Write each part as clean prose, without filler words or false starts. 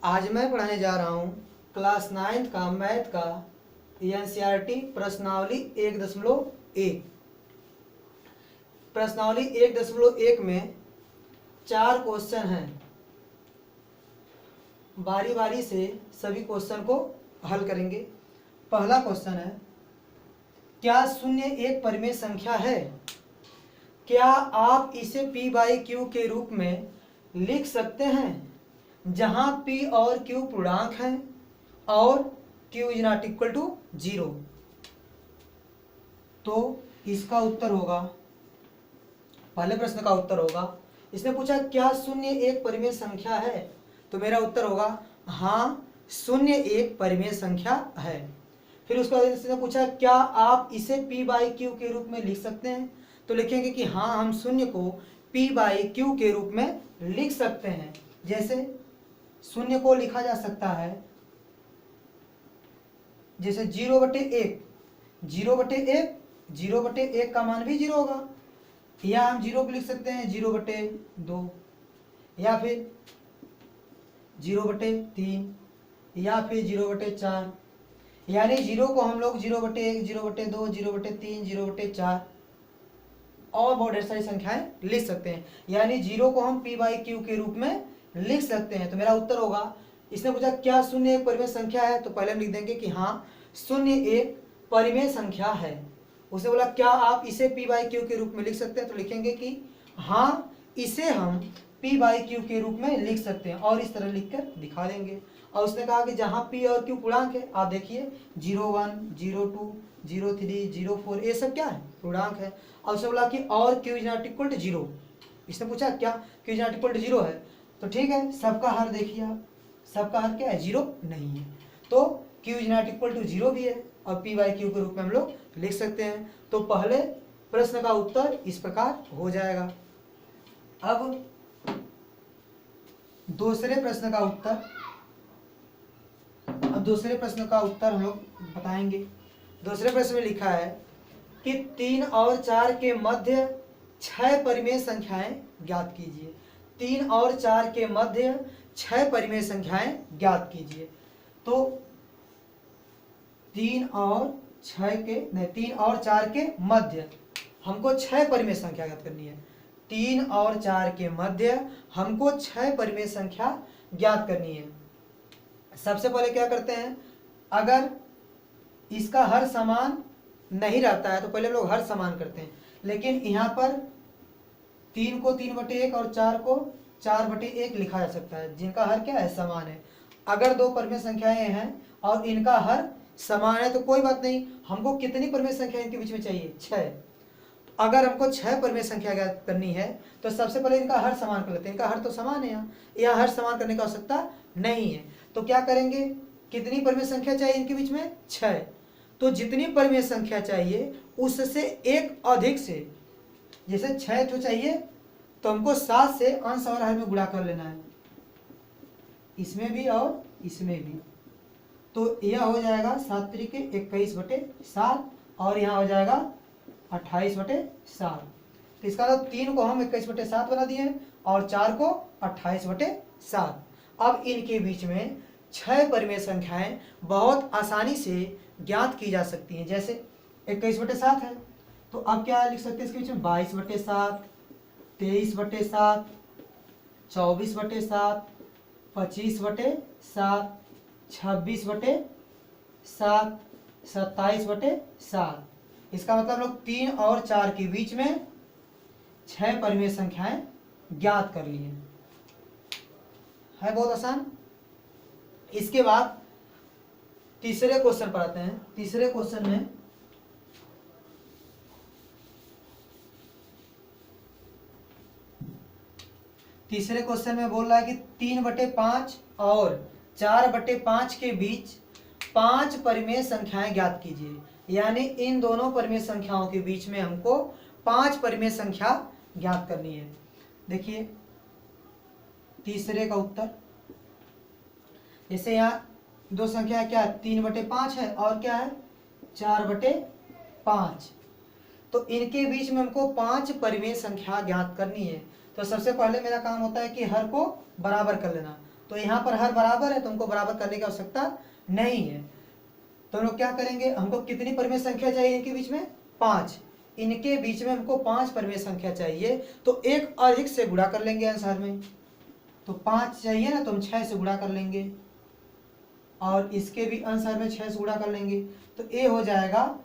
आज मैं पढ़ाने जा रहा हूँ क्लास 9th का मैथ का एनसीईआरटी प्रश्नावली 1.1। प्रश्नावली 1.1 में 4 क्वेश्चन हैं। बारी बारी से सभी क्वेश्चन को हल करेंगे। पहला क्वेश्चन है, क्या शून्य एक परिमेय संख्या है? क्या आप इसे p बाई क्यू के रूप में लिख सकते हैं जहां p और q पूर्णांक हैं और q is not equal to 0? तो इसका उत्तर होगा, पहले प्रश्न का उत्तर होगा, इसने पूछा क्या शून्य एक परिमेय संख्या है, तो मेरा उत्तर होगा हाँ, शून्य एक परिमेय संख्या है। फिर उसके बाद इसने पूछा क्या आप इसे p बाई क्यू के रूप में लिख सकते हैं, तो लिखेंगे कि हाँ, हम शून्य को p बाई क्यू के रूप में लिख सकते हैं। जैसे शून्य को लिखा जा सकता है जैसे 0/1, 0/1, 0/1 का मान भी 0 होगा, या हम 0 को लिख सकते हैं 0/2, या फिर 0/3, या फिर 0/4। यानी 0 को हम लोग 0/1, 0/2, 0/3, 0/4 और बहुत ढेर सारी संख्याएं लिख सकते हैं। यानी 0 को हम p बाई क्यू के रूप में लिख सकते हैं। तो मेरा उत्तर होगा, इसने पूछा क्या शून्य एक परिमेय संख्या है, तो पहले हम लिख देंगे कि हाँ, शून्य एक परिमेय संख्या है। उसने बोला क्या आप इसे p बाई क्यू के रूप में लिख सकते हैं, तो लिखेंगे कि हाँ, इसे हम p बाई क्यू के रूप में लिख सकते हैं और इस तरह लिखकर दिखा देंगे। और उसने कहा कि जहाँ p और q पूर्णांक है, आप देखिए 01, 02, 03, 04 ये सब क्या है, पूर्णांक है। और उसने बोला कि और q is not equal to 0। इसने पूछा क्या q is not equal to 0 है, तो ठीक है, सबका हर देखिए आप, सबका हर क्या है, 0 नहीं है, तो q is not equal to 0 भी है और p बाई क्यू के रूप में हम लोग लिख सकते हैं। तो पहले प्रश्न का उत्तर इस प्रकार हो जाएगा। अब दूसरे प्रश्न का उत्तर हम लोग बताएंगे। दूसरे प्रश्न में लिखा है कि 3 और 4 के मध्य 6 परिमेय संख्याएं ज्ञात कीजिए। 3 और 4 के मध्य 6 परिमेय संख्याएं ज्ञात कीजिए। तो 3 और 4 के मध्य हमको 6 परिमेय संख्या ज्ञात करनी है। 3 और 4 के मध्य हमको 6 परिमेय संख्या ज्ञात करनी है। सबसे पहले क्या करते हैं, अगर इसका हर समान नहीं रहता है तो पहले हम लोग हर समान करते हैं, लेकिन यहाँ पर 3 को 3/1 और 4 को 4/1 लिखा जा सकता है, जिनका हर क्या है, समान है। अगर दो परिमेय संख्याएं हैं और इनका हर समान है तो कोई बात नहीं, हमको कितनी परिमेय संख्या इनके बीच में चाहिए, 6। अगर हमको 6 परिमेय संख्या ज्ञात करनी है तो सबसे पहले इनका हर समान कर लेते हैं। इनका हर तो समान है, यहाँ हर समान करने की आवश्यकता नहीं है। तो क्या करेंगे, कितनी परिमेय संख्या चाहिए इनके बीच में, 6। तो जितनी परिमेय संख्या चाहिए उससे एक अधिक से, जैसे 6 तो चाहिए तो हमको 7 से अंश और हर में गुणा कर लेना है, इसमें भी और इसमें भी। तो यह हो जाएगा 7 त्रिके 21/7 और यहाँ हो जाएगा 28/7। तो इसका मतलब 3 को हम 21/7 बना दिए और 4 को 28/7। अब इनके बीच में 6 परिमेय संख्याएं बहुत आसानी से ज्ञात की जा सकती हैं। जैसे 21/7 है तो अब क्या लिख सकते हैं इसके बीच में, 22/7, 23/7, 24/7, 25/7, 26/7, 27/7। इसका मतलब हम लोग 3 और 4 के बीच में 6 परिमेय संख्याएं ज्ञात कर लिए है, बहुत आसान। इसके बाद तीसरे क्वेश्चन पर आते हैं। तीसरे क्वेश्चन में बोल रहा है कि 3/5 और 4/5 के बीच 5 परिमेय संख्याएं ज्ञात कीजिए। यानी इन दोनों परिमेय संख्याओं के बीच में हमको 5 परिमेय संख्या ज्ञात करनी है। देखिए तीसरे का उत्तर, जैसे यहाँ दो संख्या क्या है, 3/5 है और क्या है, 4/5। तो इनके बीच में हमको 5 परिमेय संख्या ज्ञात करनी है। तो सबसे पहले मेरा काम होता है कि हर को बराबर कर लेना। तो यहाँ पर हर बराबर है तो हमको बराबर करने की आवश्यकता नहीं है। तो हम लोग क्या करेंगे, हमको कितनी परिमेय संख्या चाहिए इनके बीच में, 5। इनके बीच में हमको 5 परिमेय संख्या चाहिए, तो एक अधिक से गुणा कर लेंगे आंसर में। तो 5 चाहिए ना, तो हम 6 से गुणा कर लेंगे और इसके भी आंसर में 6 से गुणा कर लेंगे। तो ए हो जाएगा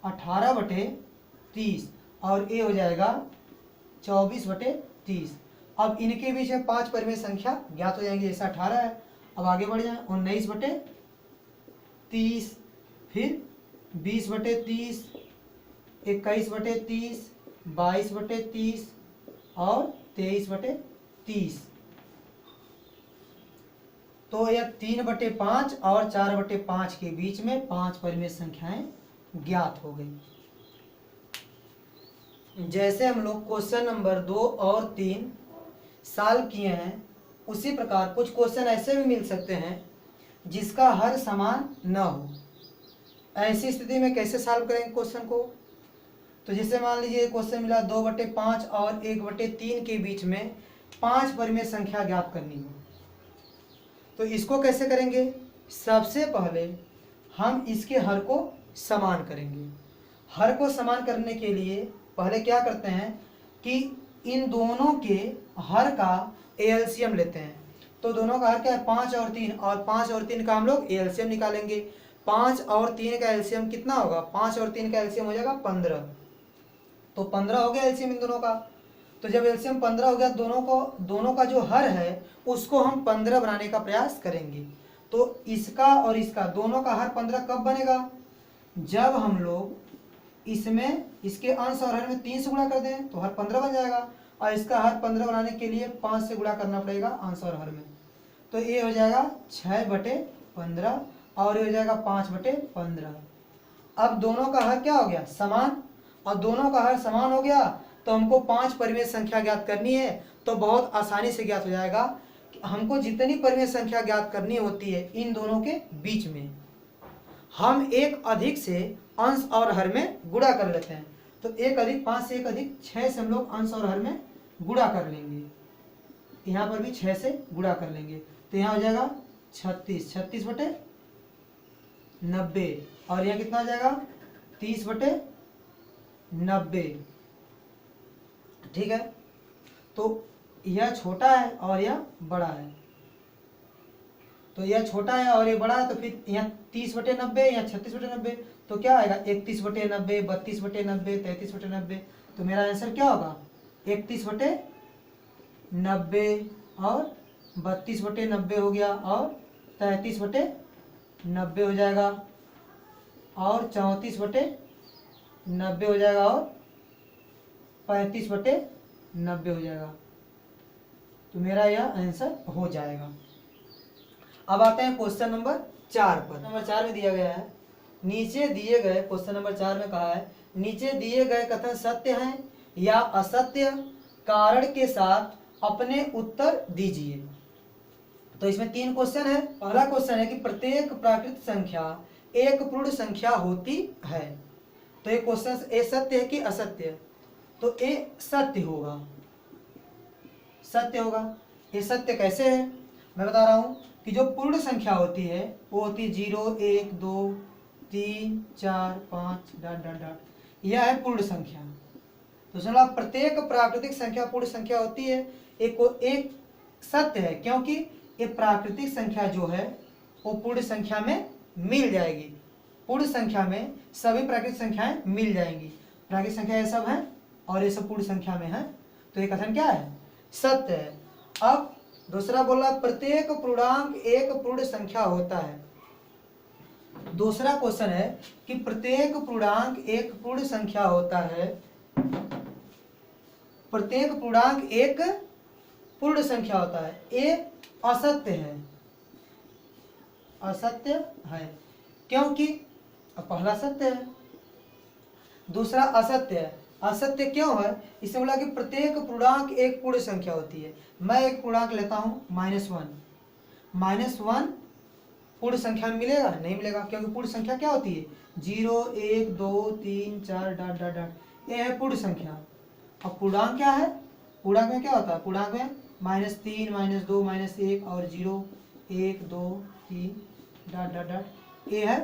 18/30 और ए हो जाएगा 24/30। अब इनके बीच में 5 परिमेय संख्या ज्ञात हो जाएंगे, जैसा 18 है। अब आगे बढ़ जाए, 19/30, फिर 20/30, 21/30, 22/30 और 23/30। तो यह 3/5 और 4/5 के बीच में 5 परिमेय संख्याएं ज्ञात हो गई। जैसे हम लोग क्वेश्चन नंबर 2 और 3 सॉल्व किए हैं, उसी प्रकार कुछ क्वेश्चन ऐसे भी मिल सकते हैं जिसका हर समान न हो। ऐसी स्थिति में कैसे सॉल्व करेंगे क्वेश्चन को, तो जैसे मान लीजिए क्वेश्चन मिला 2/5 और 1/3 के बीच में 5 परिमेय संख्या ज्ञात करनी हो, तो इसको कैसे करेंगे। सबसे पहले हम इसके हर को समान करेंगे। हर को समान करने के लिए पहले क्या करते हैं कि इन दोनों के हर का एलसीएम लेते हैं। तो दोनों का हर क्या है, 5 और 3, और 5 और 3 का हम लोग एलसीएम निकालेंगे। 5 और 3 का एलसीएम कितना होगा, 5 और 3 का एलसीएम हो जाएगा 15। तो 15 हो गया एलसीएम इन दोनों का। तो जब एलसीएम 15 हो गया, दोनों का जो हर है उसको हम 15 बनाने का प्रयास करेंगे। तो इसका और इसका दोनों का हर 15 कब बनेगा, जब हम लोग इसमें इसके अंश और हर में 3 से गुणा कर दें तो हर 15 बन जाएगा, और इसका हर 15 बनाने के लिए 5 से गुणा करना पड़ेगा अंश और हर में। तो ये हो जाएगा 6/15 और ये हो जाएगा 5/15। अब दोनों का हर क्या हो गया, समान, और दोनों का हर समान हो गया तो हमको 5 परिमेय संख्या ज्ञात करनी है। तो बहुत आसानी से ज्ञात हो जाएगा कि हमको जितनी परिमेय संख्या ज्ञात करनी होती है इन दोनों के बीच में, हम एक अधिक से अंश और हर में गुणा कर लेते हैं। तो 1 अधिक 5 से 1 अधिक 6 से हम लोग अंश और हर में गुणा कर लेंगे। यहाँ पर भी 6 से गुणा कर लेंगे, तो यहाँ हो जाएगा 36, 36/90, और यहाँ कितना हो जाएगा 30/90। ठीक है, तो यह छोटा है और यह बड़ा है, तो यह छोटा है और ये बड़ा है, तो फिर यहाँ 30/90 या 36/90, तो क्या आएगा 31/90, 32/90, 33/90। तो मेरा आंसर क्या होगा 31/90 और 32/90 हो गया, और 33/90 हो जाएगा, और 34/90 हो जाएगा, और 35/90 हो जाएगा। तो मेरा यह आंसर हो जाएगा। अब आते हैं क्वेश्चन नंबर 4 पर। नंबर 4 में दिया गया है, नीचे दिए गए, क्वेश्चन नंबर 4 में कहा है नीचे दिए गए कथन सत्य हैं या असत्य, कारण के साथ अपने उत्तर दीजिए। तो इसमें 3 क्वेश्चन है। पहला क्वेश्चन है कि प्रत्येक प्राकृत संख्या एक पूर्ण संख्या होती है। तो ये क्वेश्चन ए सत्य है कि असत्य, तो ए सत्य होगा, सत्य होगा। ये सत्य कैसे है, मैं बता रहा हूं कि जो पूर्ण संख्या होती है वो होती है 0, 1, 2, 3, 4, 5 ... यह है पूर्ण संख्या। तो सुना, प्रत्येक प्राकृतिक संख्या पूर्ण संख्या होती है। एक सत्य है क्योंकि ये प्राकृतिक संख्या जो है वो पूर्ण संख्या में मिल जाएगी। पूर्ण संख्या में सभी प्राकृतिक संख्याएं मिल जाएंगी। प्राकृतिक संख्या ये सब हैं और ये सब पूर्ण संख्या में है, तो ये कथन क्या है, सत्य है। अब दूसरा बोला प्रत्येक पूर्णांक एक पूर्ण संख्या होता है। दूसरा क्वेश्चन है कि प्रत्येक पूर्णांक एक पूर्ण संख्या होता है। प्रत्येक पूर्णांक एक पूर्ण संख्या होता है, ये असत्य है, असत्य है क्योंकि पहला सत्य है, दूसरा असत्य है। असत्य क्यों है, इससे बोला कि प्रत्येक पूर्णांक एक पूर्ण संख्या होती है। मैं एक पूर्णांक लेता हूं -1, -1 पूर्ण संख्या में मिलेगा, नहीं मिलेगा, क्योंकि पूर्ण संख्या क्या होती है 0, 1, 2, 3, 4 ... ये है पूर्ण संख्या। अब पूर्णांक क्या है, पूर्णांक में क्या होता है, पूर्णांक में -3 -2 -1 और 0 1 2 3 डॉट डॉट डॉट। ए है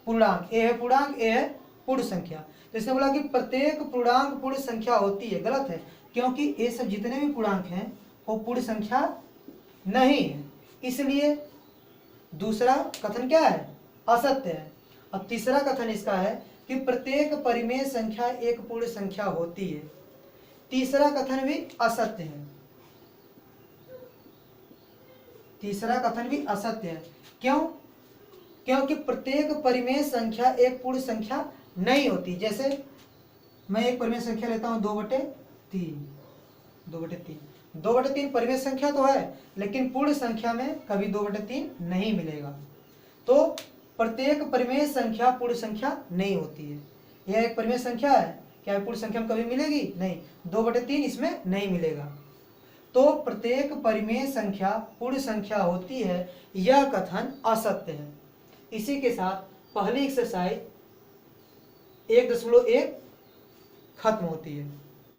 पूर्णांक, ए है पूर्णांक, ए है पूर्ण संख्या। तो इसने बोला कि प्रत्येक पूर्णांक पूर्ण संख्या होती है, गलत है, क्योंकि ये सब जितने भी पूर्णांक हैं वो पूर्ण संख्या नहीं है, इसलिए दूसरा कथन क्या है, असत्य है। अब तीसरा कथन इसका है कि प्रत्येक परिमेय संख्या एक पूर्ण संख्या होती है। तीसरा कथन भी असत्य है, तीसरा कथन भी असत्य है। क्यों? क्योंकि प्रत्येक परिमेय संख्या एक पूर्ण संख्या नहीं होती। जैसे मैं एक परिमेय संख्या लेता हूं 2/3, 2/3 परिमेय संख्या तो है, लेकिन पूर्ण संख्या में कभी 2/3 नहीं मिलेगा। तो प्रत्येक परिमेय संख्या पूर्ण संख्या नहीं होती है। यह एक परिमेय संख्या है, क्या पूर्ण संख्या में कभी मिलेगी? नहीं, 2/3 इसमें नहीं मिलेगा। तो प्रत्येक परिमेय संख्या पूर्ण संख्या होती है, यह कथन असत्य है। इसी के साथ पहली एक्सरसाइज 1.1 खत्म होती है।